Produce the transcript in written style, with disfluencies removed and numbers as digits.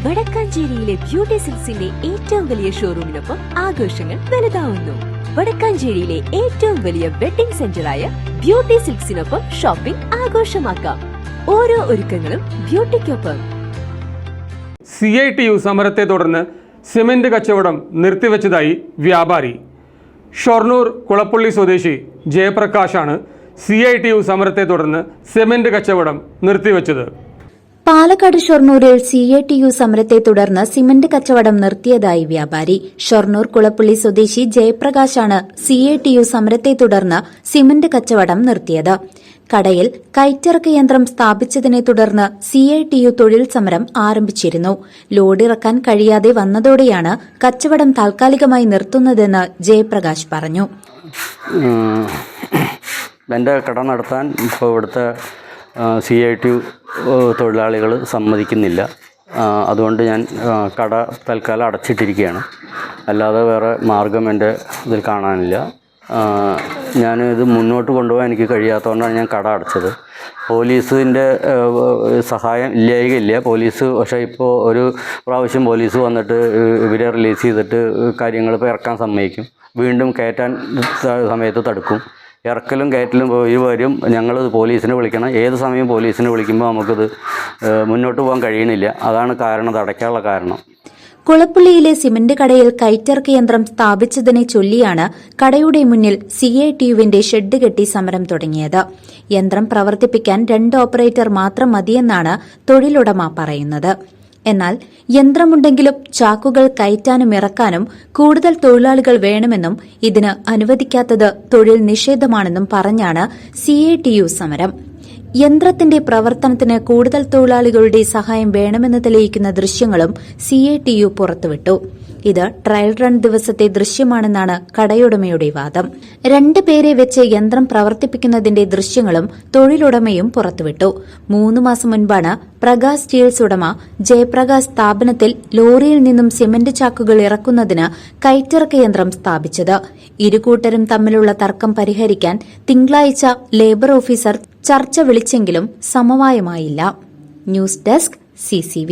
വടക്കാഞ്ചേരിയിലെ beauty സിൽക്സിന്റെ ഏറ്റവും വലിയ ഷോറൂമിനൊപ്പം ആഘോഷങ്ങൾ വലുതാവുന്നു. വടക്കാഞ്ചേരിയിലെ ഏറ്റവും വലിയ വെഡിംഗ് സെന്ററായ ബ്യൂട്ടി സിൽക്സിനൊപ്പം ഷോപ്പിംഗ് ആഘോഷമാക്കാം. ഓരോ ഒരുക്കങ്ങളും ബ്യൂട്ടിക്കൊപ്പം. CITU സമരത്തെ തുടർന്ന് സിമന്റ് കച്ചവടം നിർത്തിവെച്ചതായി വ്യാപാരി. ഷൊർണൂർ കുളപ്പള്ളി സ്വദേശി ജയപ്രകാശാണ് CITU സമരത്തെ തുടർന്ന് സിമന്റ് കച്ചവടം നിർത്തിവെച്ചത്. പാലക്കാട് ഷൊർണൂരിൽ CITU സമരത്തെ തുടർന്ന് സിമന്റ് കച്ചവടം നിർത്തിയതായി വ്യാപാരി. ഷൊർണൂർ കുളപ്പള്ളി സ്വദേശി ജയപ്രകാശാണ് CITU സമരത്തെ തുടർന്ന് സിമന്റ് കച്ചവടം നിർത്തിയത്. കടയിൽ കയറ്റിറക്ക് യന്ത്രം സ്ഥാപിച്ചതിനെ തുടർന്ന് CITU തൊഴിൽ സമരം ആരംഭിച്ചിരുന്നു. ലോഡിറക്കാൻ കഴിയാതെ വന്നതോടെയാണ് കച്ചവടം താൽക്കാലികമായി നിർത്തുന്നതെന്ന് ജയപ്രകാശ് പറഞ്ഞു. എൻ്റെ കട നടത്താൻ ഇപ്പോൾ ഇവിടുത്തെ CITU തൊഴിലാളികൾ സമ്മതിക്കുന്നില്ല. അതുകൊണ്ട് ഞാൻ കട തൽക്കാലം അടച്ചിട്ടിരിക്കുകയാണ്. അല്ലാതെ വേറെ മാർഗം എൻ്റെ ഇതിൽ കാണാനില്ല. ഞാനിത് മുന്നോട്ട് കൊണ്ടുപോകാൻ എനിക്ക് കഴിയാത്തതുകൊണ്ടാണ് ഞാൻ കട അടച്ചത്. പോലീസിൻ്റെ സഹായം ഇല്ലായികയില്ല. പോലീസ് പക്ഷേ ഇപ്പോൾ ഒരു പ്രാവശ്യം പോലീസ് വന്നിട്ട് ഇവരെ റിലീസ് ചെയ്തിട്ട് കാര്യങ്ങൾ ഇപ്പോൾ ഇറക്കാൻ സമ്മതിക്കും. വീണ്ടും കയറ്റാൻ സമയത്ത് തടുക്കും. ഇറക്കലും കയറ്റലും പോയി വരും. ഞങ്ങൾ പോലീസിനെ വിളിക്കണം. ഏത് സമയം പോലീസിനെ വിളിക്കുമ്പോൾ നമുക്കിത് മുന്നോട്ട് പോകാൻ കഴിയണില്ല. അതാണ് കാരണം, ഇത് അടയ്ക്കാനുള്ള കാരണം. കുളപ്പള്ളിയിലെ സിമന്റ് കടയിൽ കയറ്റിറക്ക് യന്ത്രം സ്ഥാപിച്ചതിനെ ചൊല്ലിയാണ് കടയുടെ മുന്നിൽ CITUവിന്റെ ഷെഡ് കെട്ടി സമരം തുടങ്ങിയത്. യന്ത്രം പ്രവർത്തിപ്പിക്കാൻ 2 ഓപ്പറേറ്റർ മാത്രം മതിയെന്നാണ് തൊഴിലുടമ പറയുന്നത്. എന്നാൽ യന്ത്രമുണ്ടെങ്കിലും ചാക്കുകൾ കയറ്റാനും ഇറക്കാനും കൂടുതൽ തൊഴിലാളികൾ വേണമെന്നും ഇതിന് അനുവദിക്കാത്തത് തൊഴിൽ നിഷേധമാണെന്നും പറഞ്ഞാണ് CITU സമരം. യന്ത്രത്തിന്റെ പ്രവർത്തനത്തിന് കൂടുതൽ തൊഴിലാളികളുടെ സഹായം വേണമെന്ന് തെളിയിക്കുന്ന ദൃശ്യങ്ങളും CITU പുറത്തുവിട്ടു. ഇത് ട്രയൽ റൺ ദിവസത്തെ ദൃശ്യമാണെന്നാണ് കടയുടമയുടെ വാദം. 2 പേരെ വെച്ച് യന്ത്രം പ്രവർത്തിപ്പിക്കുന്നതിന്റെ ദൃശ്യങ്ങളും തൊഴിലുടമയും പുറത്തുവിട്ടു. 3 മാസം മുൻപാണ് പ്രകാശ് സ്റ്റീൽസ് ഉടമ ജയപ്രകാശ് സ്ഥാപനത്തിൽ ലോറിയിൽ നിന്നും സിമന്റ് ചാക്കുകൾ ഇറക്കുന്നതിന് കയറ്റിറക്ക് യന്ത്രം സ്ഥാപിച്ചത്. ഇരുകൂട്ടരും തമ്മിലുള്ള തർക്കം പരിഹരിക്കാൻ തിങ്കളാഴ്ച ലേബർ ഓഫീസർ ചർച്ച വിളിച്ചെങ്കിലും സമവായമായില്ല. News desk CCV.